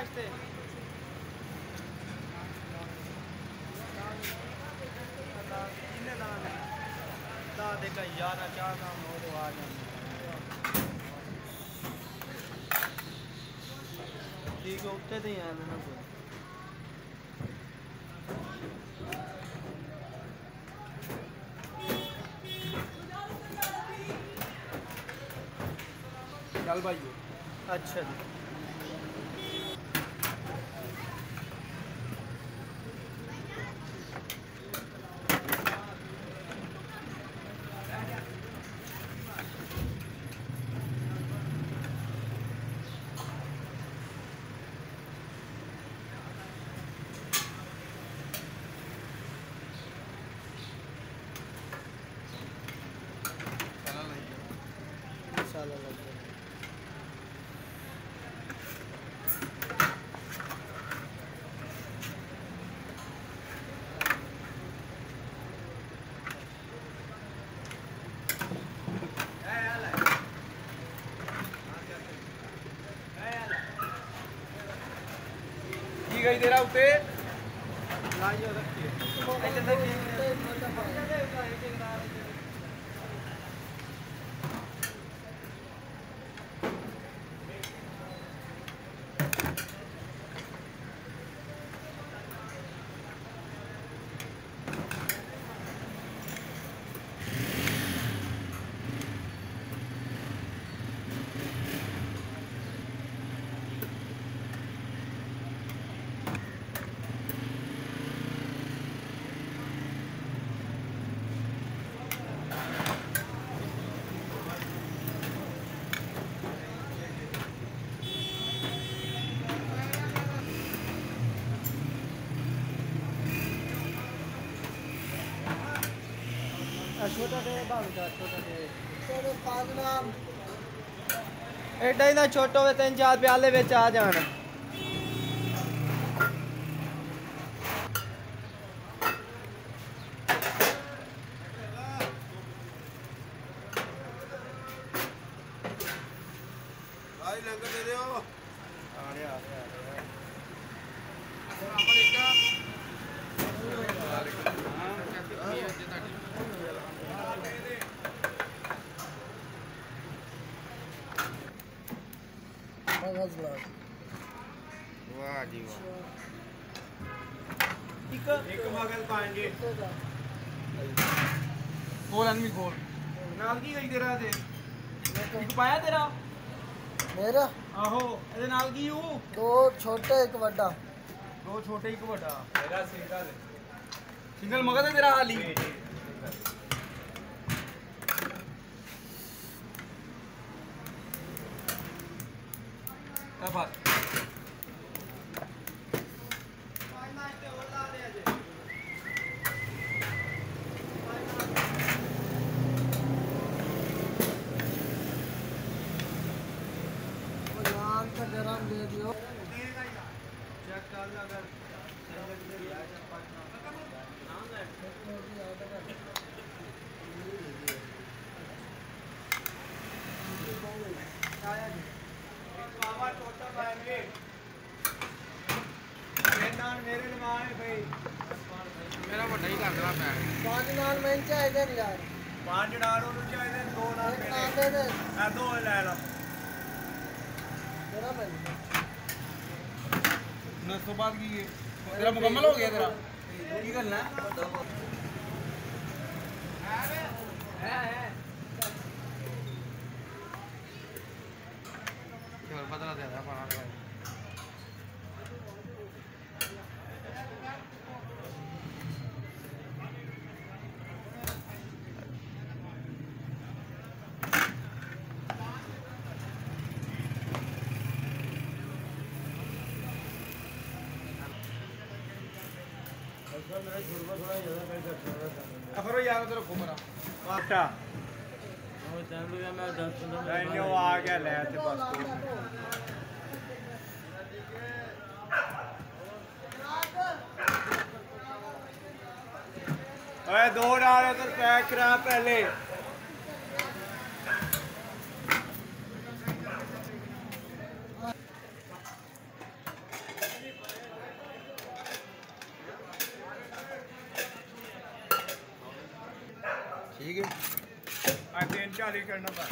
वास्ते देखा यार क्या काम हो तो आ जाए ठीक है उत्ते तो ही आया ना कोई चल भाई अच्छा जी मसाला लग गया गई तेरा उत्ते लाइयो रखिए छोटा दे छोटा दे एडा ही ना छोटो वे 3-4 प्याले विच आ जान भाई लंगर दे दो आ रहे वाह जी वाह एक मगल पाएंगे गोल आदमी गोल नाल की गई तेरा ते एक पाया तेरा मेरा आहो ਇਹਦੇ ਨਾਲ ਕੀ ਹੂੰ दो छोटे एक बड़ा दो छोटे एक बड़ा मेरा सिंगल मगल है तेरा हाली क्या बात गरम दे दियो चेक कर लो अगर मेरे नमाज भाई मेरा बड़ा ही कर रहा पैर 5 नान मैं चाहिए यार 5 नान ਉਹਨੂੰ ਚਾਹੀਦੇ 2 ਨਾਨ एक नान दे दे ਆ 2 ਲੈ ਲਾ तेरा मैं ना तो बाद की तेरा मुकम्मल हो गया तेरा की करना है चल बदला दे रहा पाना का अफरो यार तेरे को मरा अच्छा वो टाइम लगा मैं 10-15 मिनट आ गया ले ते बस ओए 2 डाल उधर पैक करा पहले 40 करना पा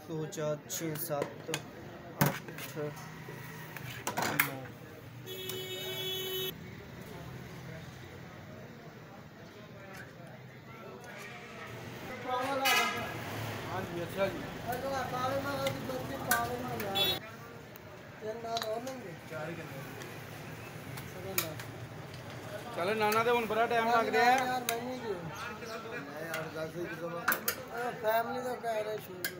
2 4 6 7 8 9 हाँ जी अच्छा जी चलो नाना तो हूँ बड़ा टाइम लग रहा है फैमिली तो कह रहे शुरू